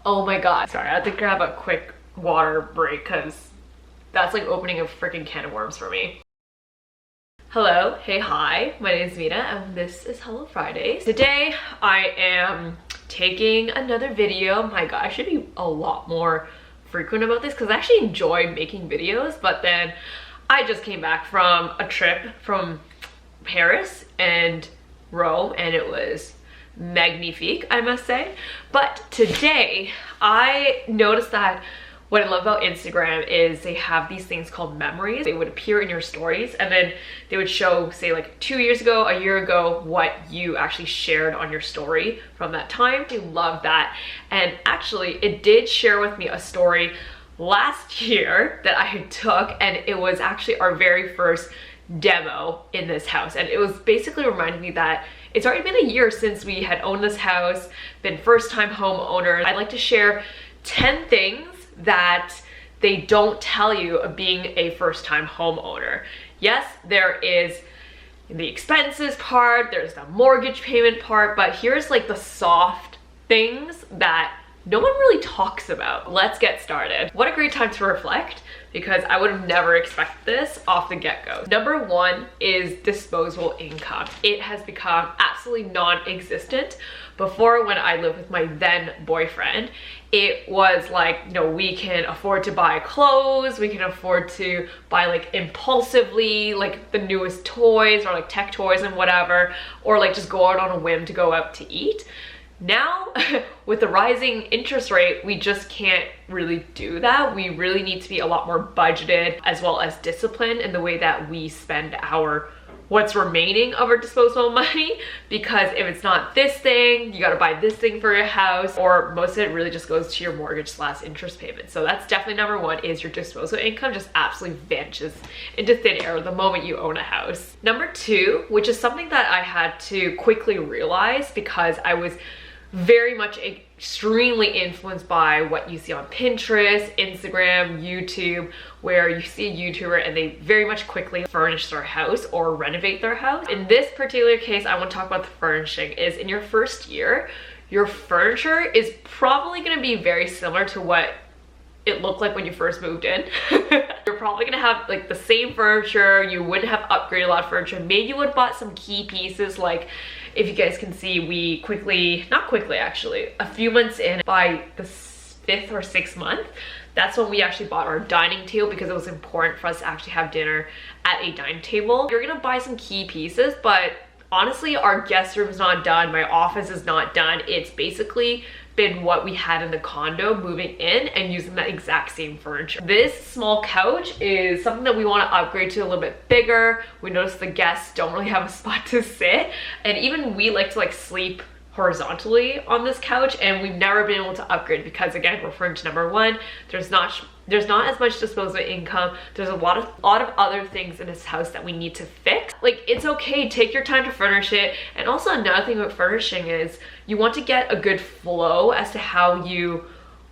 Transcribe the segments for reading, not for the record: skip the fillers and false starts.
Oh my god. Sorry, I had to grab a quick water break because that's like opening a freaking can of worms for me. Hello, hey, hi, my name is Mina and this is Hello Fridays. Today I am taking another video. My god, I should be a lot more frequent about this because I actually enjoy making videos, but then I just came back from a trip from Paris and Rome and it was magnifique, I must say. But today I noticed that what I love about Instagram is they have these things called memories. They would appear in your stories and then they would show, say like 2 years ago, a year ago, what you actually shared on your story from that time. I love that. And actually it did share with me a story last year that I took, and it was actually our very first demo in this house. And it was basically reminding me that it's already been a year since we had owned this house, been first time homeowners. I'd like to share 10 things that they don't tell you of being a first time homeowner. Yes, there is the expenses part, there's the mortgage payment part, but here's like the soft things that no one really talks about. Let's get started. What a great time to reflect, because I would have never expected this off the get-go. Number one is disposable income. It has become absolutely non-existent. Before, when I lived with my then boyfriend, it was like, you know, we can afford to buy clothes, we can afford to buy like impulsively, like the newest toys or like tech toys and whatever, or like just go out on a whim to go out to eat. Now, with the rising interest rate, we just can't really do that. We really need to be a lot more budgeted as well as disciplined in the way that we spend our what's remaining of our disposable money, because if it's not this thing, you gotta buy this thing for your house, or most of it really just goes to your mortgage / interest payment. So that's definitely number one, is your disposable income just absolutely vanishes into thin air the moment you own a house. Number two, which is something that I had to quickly realize because I was very much extremely influenced by what you see on Pinterest, Instagram, YouTube, where you see a YouTuber and they very much quickly furnish their house or renovate their house. In this particular case, I want to talk about the furnishing. Is in your first year, your furniture is probably going to be very similar to what it looked like when you first moved in. You're probably gonna have like the same furniture. You wouldn't have upgraded a lot of furniture. Maybe you would have bought some key pieces. Like, if you guys can see, we not quickly actually, a few months in, by the 5th or 6th month, that's when we actually bought our dining table, because it was important for us to actually have dinner at a dining table. You're gonna buy some key pieces, but honestly, our guest room is not done. My office is not done. It's basically been what we had in the condo moving in and using that exact same furniture. This small couch is something that we want to upgrade to a little bit bigger. We noticed the guests don't really have a spot to sit, and even we like to like sleep horizontally on this couch, and we've never been able to upgrade because, again, referring to number one, there's not as much disposable income. There's a lot of other things in this house that we need to fix. Like, it's okay, take your time to furnish it. And also another thing about furnishing is you want to get a good flow as to how you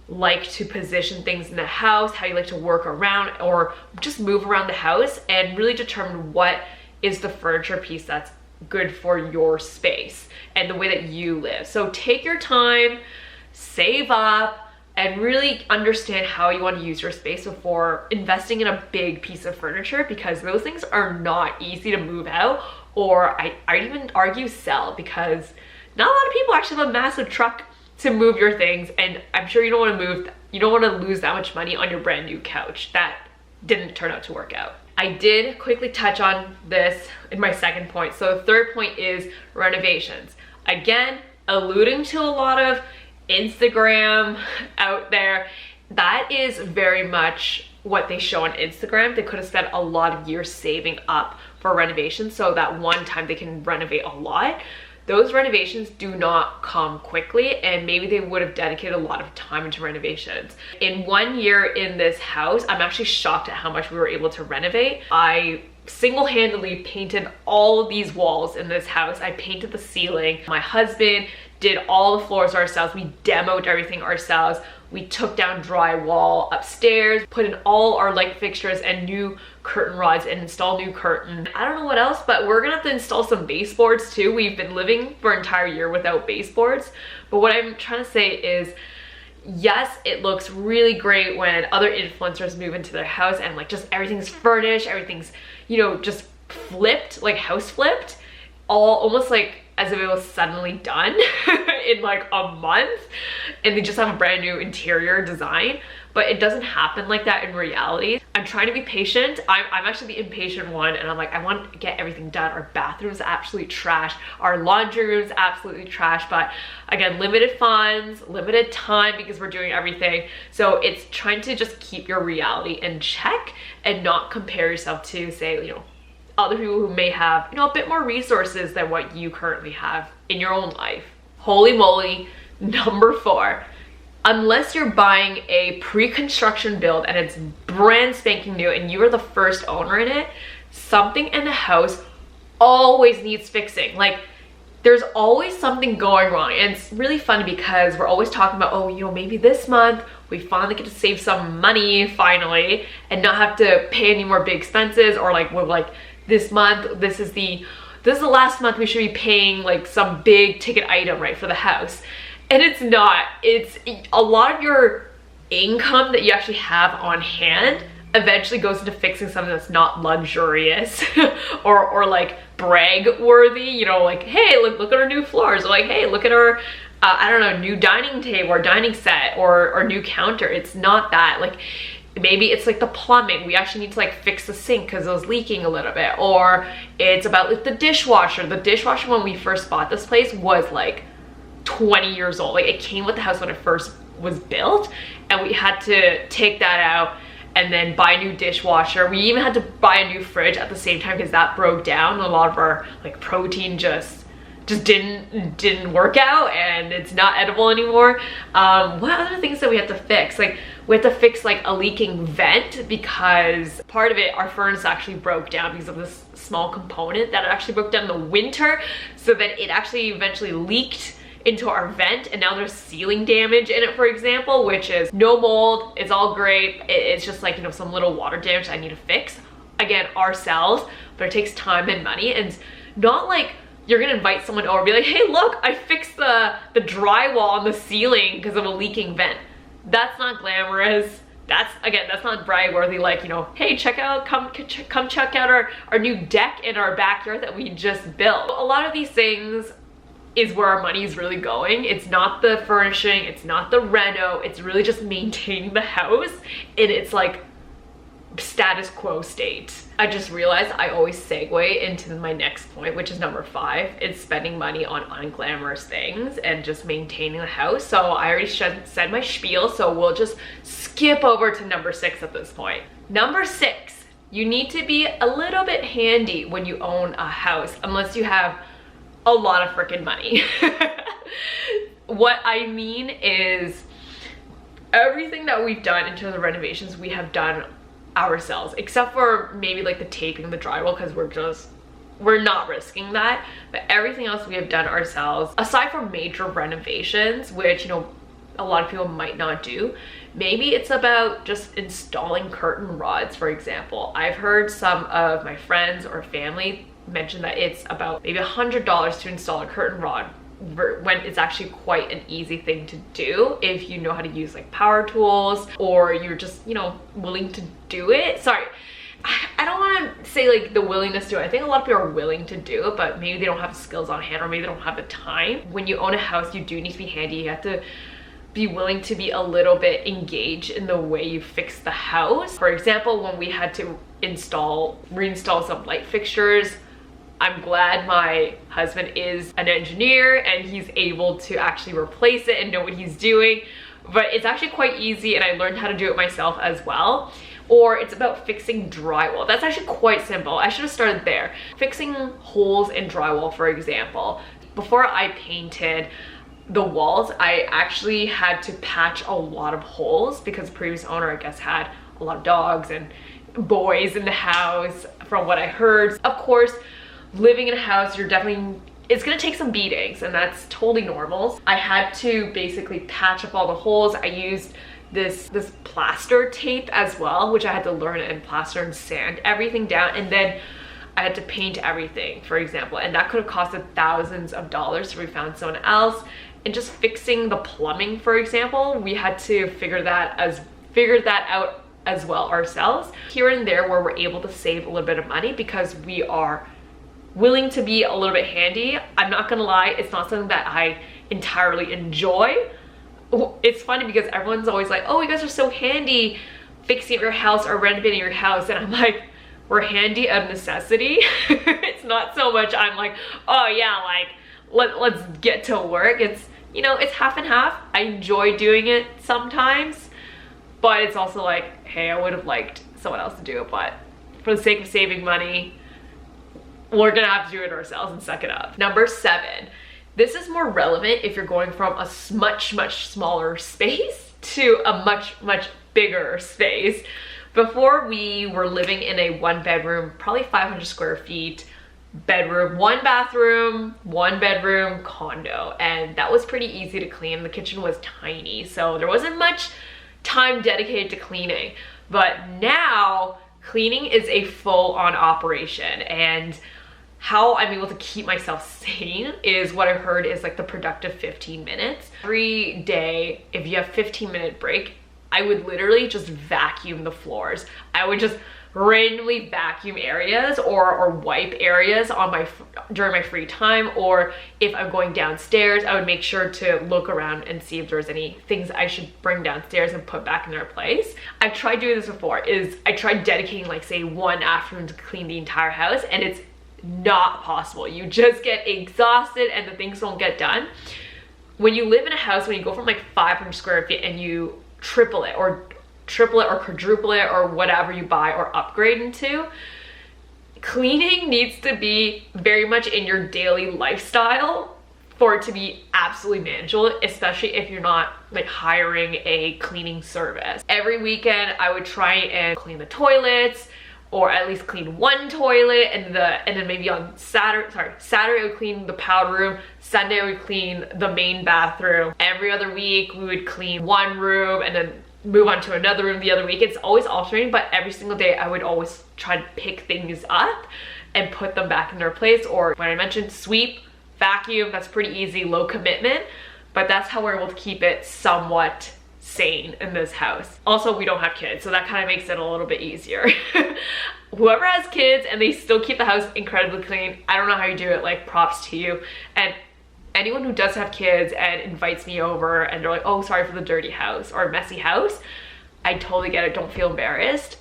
like to position things in the house, how you like to work around or just move around the house, and really determine what is the furniture piece that's good for your space and the way that you live. So take your time, save up, and really understand how you want to use your space before investing in a big piece of furniture, because those things are not easy to move out, or I'd even argue sell, because not a lot of people actually have a massive truck to move your things, and I'm sure you don't want to lose that much money on your brand new couch. That didn't turn out to work out. I did quickly touch on this in my second point. So the third point is renovations. Again, alluding to a lot of Instagram out there, that is very much what they show on Instagram. They could have spent a lot of years saving up for renovations so that one time they can renovate a lot. Those renovations do not come quickly, and maybe they would have dedicated a lot of time into renovations. In 1 year in this house, I'm actually shocked at how much we were able to renovate. I single-handedly painted all of these walls in this house. I painted the ceiling. My husband did all the floors ourselves. We demoed everything ourselves. We took down drywall upstairs, put in all our light fixtures and new curtain rods and install new curtain. I don't know what else, but we're gonna have to install some baseboards too. We've been living for an entire year without baseboards. But what I'm trying to say is, yes, it looks really great when other influencers move into their house and like just everything's furnished, everything's, you know, just flipped, like house flipped, all almost like as if it was suddenly done in like a month, and they just have a brand new interior design. But it doesn't happen like that in reality. I'm trying to be patient. I'm actually the impatient one, and I'm like, I want to get everything done. Our bathroom's absolutely trash. Our laundry room's absolutely trash. But again, limited funds, limited time because we're doing everything. So it's trying to just keep your reality in check and not compare yourself to, say, you know, other people who may have, you know, a bit more resources than what you currently have in your own life. Holy moly, number 4. Unless you're buying a pre-construction build and it's brand spanking new and you are the first owner in it, something in the house always needs fixing. Like, there's always something going wrong. And it's really funny because we're always talking about, oh, you know, maybe this month we finally get to save some money finally and not have to pay any more big expenses, or like, we're like, this month, this is the last month we should be paying like some big ticket item, right, for the house. And it's not. It's a lot of your income that you actually have on hand eventually goes into fixing something that's not luxurious or like brag worthy, you know, like, hey, look at our new floors, or like, hey, look at our I don't know, new dining table or dining set or new counter. It's not that. Like, maybe it's like the plumbing. We actually need to like fix the sink because it was leaking a little bit. Or it's about like the dishwasher. The dishwasher when we first bought this place was like 20 years old. Like, it came with the house when it first was built, and we had to take that out and then buy a new dishwasher. We even had to buy a new fridge at the same time because that broke down. A lot of our like protein just didn't work out, and it's not edible anymore. What other things that we had to fix? Like, we had to fix like a leaking vent because part of it, our furnace actually broke down because of this small component that actually broke down in the winter, so that it actually eventually leaked into our vent, and now there's ceiling damage in it, for example, which is no mold, it's all great. It's just like, you know, some little water damage I need to fix, again, ourselves, but it takes time and money. And it's not like you're gonna invite someone over and be like, hey, look, I fixed the drywall on the ceiling because of a leaking vent. That's not glamorous. That's not brag worthy. Like, you know, hey, come check out our new deck in our backyard that we just built. A lot of these things is where our money is really going. It's not the furnishing, it's not the reno, it's really just maintaining the house in its like status quo state. I just realized I always segue into my next point, which is number 5. It's spending money on unglamorous things and just maintaining the house. So I already said my spiel, so we'll just skip over to number 6 at this point. Number 6, you need to be a little bit handy when you own a house, unless you have a lot of freaking money. What I mean is, everything that we've done in terms of renovations, we have done ourselves, except for maybe like the taping, the drywall, because we're not risking that. But everything else we have done ourselves, aside from major renovations, which, you know, a lot of people might not do. Maybe it's about just installing curtain rods, for example. I've heard some of my friends or family mention that it's about maybe $100 to install a curtain rod, when it's actually quite an easy thing to do if you know how to use like power tools, or you're just, you know, willing to do it. Sorry, I don't want to say like the willingness to do it. I think a lot of people are willing to do it, but maybe they don't have the skills on hand, or maybe they don't have the time. When you own a house, you do need to be handy. You have to be willing to be a little bit engaged in the way you fix the house. For example, when we had to reinstall some light fixtures, I'm glad my husband is an engineer and he's able to actually replace it and know what he's doing. But it's actually quite easy, and I learned how to do it myself as well. Or it's about fixing drywall. That's actually quite simple. I should have started there. Fixing holes in drywall, for example. Before I painted the walls, I actually had to patch a lot of holes because the previous owner, I guess, had a lot of dogs and boys in the house, from what I heard. Of course, living in a house, it's gonna take some beatings, and that's totally normal. I had to basically patch up all the holes. I used this plaster tape as well, which I had to learn, and plaster and sand everything down, and then I had to paint everything, for example, and that could have costed thousands of dollars, so we found someone else. And just fixing the plumbing, for example, we had to figure that out as well ourselves. Here and there where we're able to save a little bit of money because we are willing to be a little bit handy. I'm not gonna lie, it's not something that I entirely enjoy. It's funny because everyone's always like, oh, you guys are so handy fixing your house or renovating your house, and I'm like, we're handy out of necessity. It's not so much I'm like, oh yeah, like let's get to work. It's, you know, it's half and half. I enjoy doing it sometimes, but it's also like, hey, I would have liked someone else to do it, but for the sake of saving money, we're gonna have to do it ourselves and suck it up. Number 7. This is more relevant if you're going from a much smaller space to a much bigger space. Before, we were living in a 1-bedroom, probably 500 square feet, bedroom, 1 bathroom, 1 bedroom condo, and that was pretty easy to clean. The kitchen was tiny, so there wasn't much time dedicated to cleaning. But now cleaning is a full-on operation, and how I'm able to keep myself sane is what I heard is like the productive 15 minutes. Every day, if you have 15-minute break, I would literally just vacuum the floors. I would just randomly vacuum areas or wipe areas on during my free time, or if I'm going downstairs, I would make sure to look around and see if there's any things I should bring downstairs and put back in their place. I've tried doing this before. I tried dedicating like say 1 afternoon to clean the entire house, and it's not possible. You just get exhausted and the things don't get done. When you live in a house, when you go from like 500 square feet and you triple it or quadruple it or whatever you buy or upgrade into, cleaning needs to be very much in your daily lifestyle for it to be absolutely manageable, especially if you're not like hiring a cleaning service. Every weekend I would try and clean the toilets, or at least clean 1 toilet, and then maybe on Saturday I would clean the powder room, Sunday I would clean the main bathroom. Every other week we would clean 1 room and then move on to another room the other week. It's always alternating, but every single day I would always try to pick things up and put them back in their place. Or when I mentioned sweep, vacuum, that's pretty easy, low commitment, but that's how we're able to keep it somewhat sane in this house. Also, we don't have kids, so that kind of makes it a little bit easier. Whoever has kids and they still keep the house incredibly clean, I don't know how you do it, like props to you. And anyone who does have kids and invites me over and they're like, oh, sorry for the dirty house or messy house, I totally get it. Don't feel embarrassed.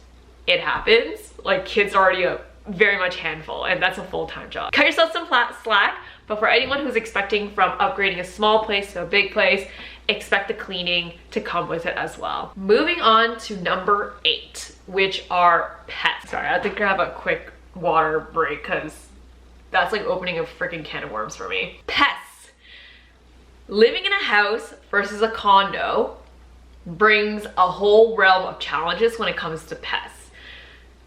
It happens. Like, kids are already a very much handful, and that's a full-time job. Cut yourself some slack, but for anyone who's expecting from upgrading a small place to a big place, expect the cleaning to come with it as well. Moving on to number 8, which are pets. Sorry, I had to grab a quick water break because that's like opening a freaking can of worms for me. Pets. Living in a house versus a condo brings a whole realm of challenges when it comes to pets.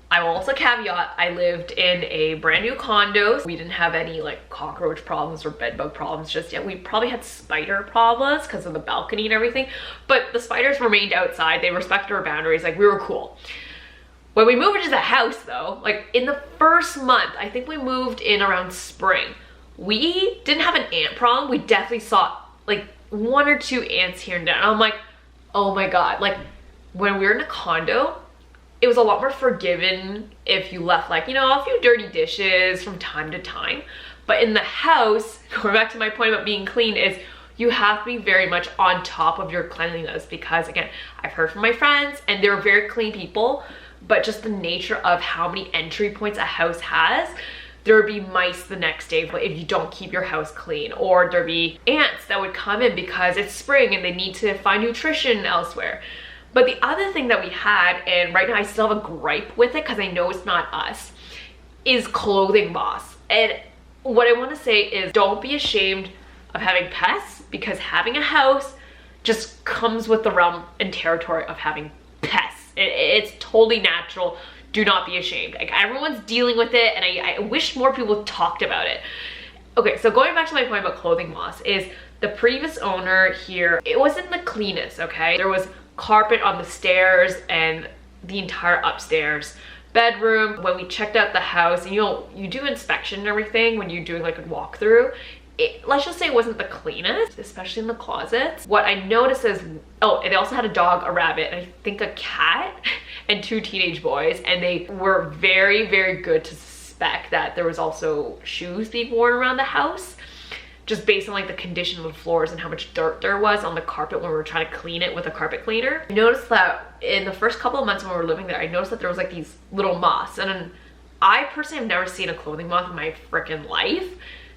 I will also caveat, I lived in a brand new condo. We didn't have any like cockroach problems or bedbug problems just yet. We probably had spider problems because of the balcony and everything, but the spiders remained outside. They respected our boundaries, like we were cool. When we moved into the house though, like in the first month, I think we moved in around spring, we didn't have an ant problem. We definitely saw like 1 or 2 ants here and there. And I'm like, oh my God, like when we were in a condo, it was a lot more forgiven if you left like, you know, a few dirty dishes from time to time. But in the house, going back to my point about being clean, is you have to be very much on top of your cleanliness, because again, I've heard from my friends and they're very clean people, but just the nature of how many entry points a house has, there would be mice the next day if you don't keep your house clean, or there'd be ants that would come in because it's spring and they need to find nutrition elsewhere. But the other thing that we had, and right now I still have a gripe with it because I know it's not us, is clothing moss. And what I want to say is, don't be ashamed of having pets, because having a house just comes with the realm and territory of having pets. It's totally natural. Do not be ashamed. Like, everyone's dealing with it, and I wish more people talked about it. Okay, so going back to my point about clothing moss, is the previous owner here, it wasn't the cleanest, okay? There was carpet on the stairs and the entire upstairs bedroom. When we checked out the house, and you know, you do inspection and everything when you're doing like a walkthrough, let's just say it wasn't the cleanest, especially in the closets. What I noticed is, oh, and they also had a dog, a rabbit, and I think a cat and 2 teenage boys, and they were very, very good to suspect that there was also shoes being worn around the house, just based on like the condition of the floors and how much dirt there was on the carpet when we were trying to clean it with a carpet cleaner. I noticed that in the first couple of months when we were living there, I noticed that there was like these little moths, and then I personally have never seen a clothing moth in my freaking life.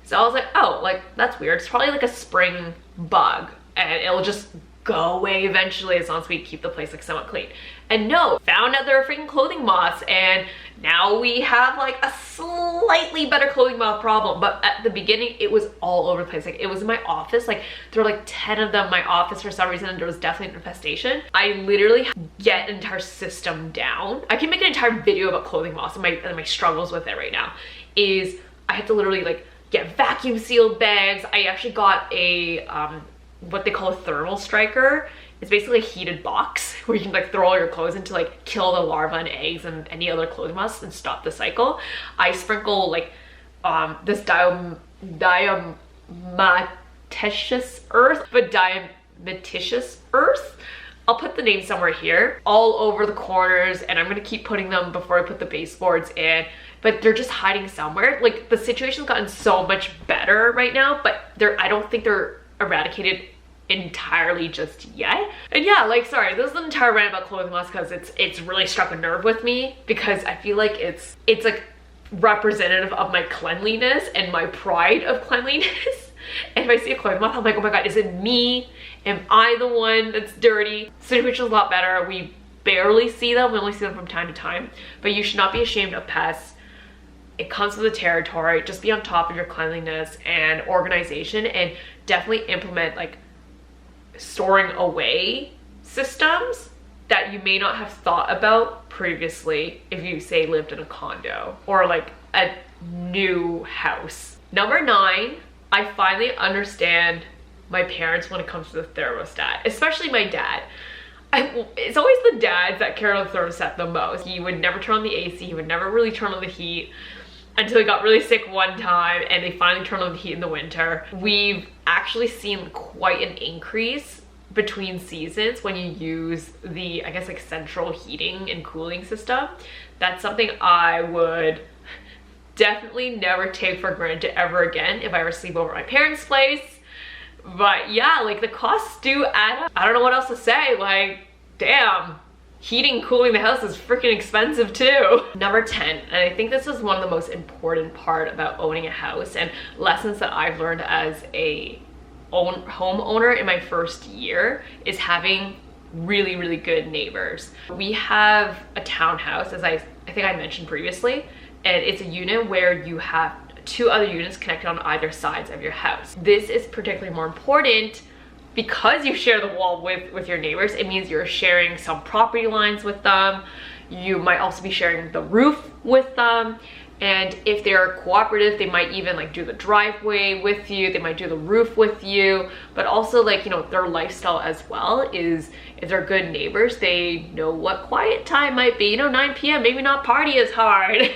So I was like, oh, like that's weird. It's probably like a spring bug and it'll just go away eventually as long as we keep the place like somewhat clean. And no, found out there were freaking clothing moths, and now we have like a slightly better clothing moth problem. But at the beginning, it was all over the place. Like it was in my office, like there were like 10 of them in my office for some reason, and there was definitely an infestation. I literally get an entire system down. I can make an entire video about clothing moths and my struggles with it right now. Is I had to literally like get vacuum sealed bags. I actually got a what they call a thermal striker. It's basically a heated box where you can like throw all your clothes in to like kill the larvae and eggs and any other clothing moths and stop the cycle. I sprinkle like this diatomaceous earth. I'll put the name somewhere here, all over the corners, and I'm gonna keep putting them before I put the baseboards in, but they're just hiding somewhere. Like the situation's gotten so much better right now, but I don't think they're eradicated entirely just yet. And yeah, like sorry, this is an entire rant about clothing moths because it's really struck a nerve with me, because I feel like it's like representative of my cleanliness and my pride of cleanliness. And if I see a clothing moth, I'm like, oh my god, is it me? Am I the one that's dirty? Situation's a lot better. We barely see them. We only see them from time to time. But you should not be ashamed of pests. It comes with the territory. Just be on top of your cleanliness and organization, and definitely implement like storing away systems that you may not have thought about previously if you say lived in a condo or like a new house. Number 9, I finally understand my parents when it comes to the thermostat, especially my dad. It's always the dads that care about the thermostat the most. He would never turn on the AC, he would never really turn on the heat until he got really sick one time and they finally turned on the heat in the winter. We've actually seen quite an increase between seasons when you use the, I guess, like central heating and cooling system. That's something I would definitely never take for granted ever again if I ever sleep over at my parents' place. But yeah, like the costs do add up. I don't know what else to say. Like, damn, heating, cooling the house is freaking expensive too. Number 10, and I think this is one of the most important part about owning a house and lessons that I've learned as a homeowner in my first year, is having really, really good neighbors. We have a townhouse, as I think I mentioned previously, and it's a unit where you have 2 other units connected on either sides of your house. This is particularly more important because you share the wall with your neighbors. It means you're sharing some property lines with them. You might also be sharing the roof with them. And if they're cooperative, they might even like do the driveway with you, they might do the roof with you. But also, like, you know, their lifestyle as well is, if they're good neighbors, they know what quiet time might be. You know, 9 p.m, maybe not party as hard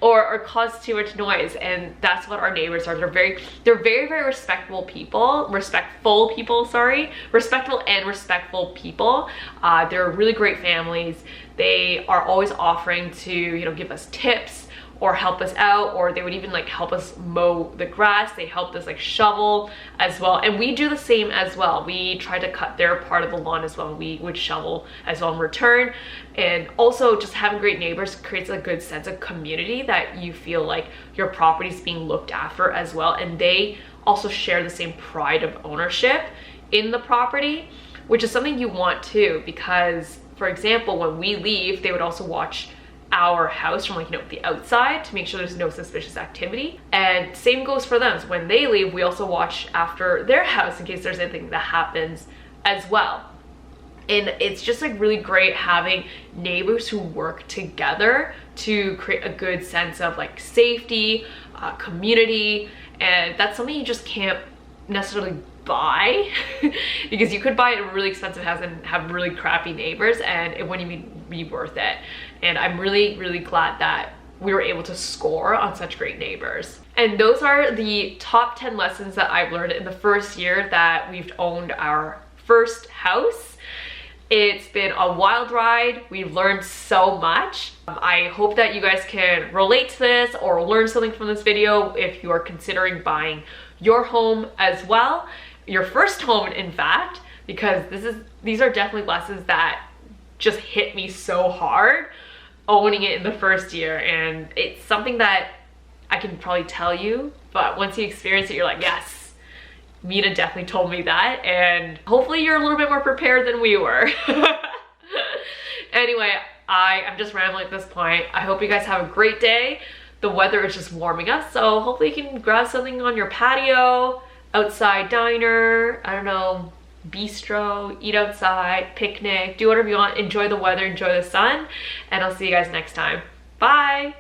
or cause too much noise. And that's what our neighbors are. They're very, very respectful people, respectful and respectful people. They're really great families. They are always offering to, you know, give us tips or help us out, or they would even like help us mow the grass. They helped us like shovel as well, and we do the same as well. We try to cut their part of the lawn as well, and we would shovel as well in return. And also, just having great neighbors creates a good sense of community, that you feel like your property is being looked after as well, and they also share the same pride of ownership in the property, which is something you want too, because for example, when we leave, they would also watch our house from, like, you know, the outside to make sure there's no suspicious activity. And same goes for them. So when they leave, we also watch after their house in case there's anything that happens as well. And it's just like really great having neighbors who work together to create a good sense of like safety, community. And that's something you just can't necessarily buy because you could buy a really expensive house and have really crappy neighbors, and it wouldn't even be worth it. And I'm really, really glad that we were able to score on such great neighbors. And those are the top 10 lessons that I've learned in the first year that we've owned our first house. It's been a wild ride. We've learned so much. I hope that you guys can relate to this or learn something from this video if you are considering buying your home as well. Your first home, in fact, because these are definitely lessons that just hit me so hard owning it in the first year. And it's something that I can probably tell you, but once you experience it, you're like, yes, Mina definitely told me that, and hopefully you're a little bit more prepared than we were. Anyway, I'm just rambling at this point. I hope you guys have a great day. The weather is just warming up, so hopefully you can grab something on your patio, outside diner, I don't know, bistro, eat outside, picnic, do whatever you want, enjoy the weather, enjoy the sun, and I'll see you guys next time. Bye!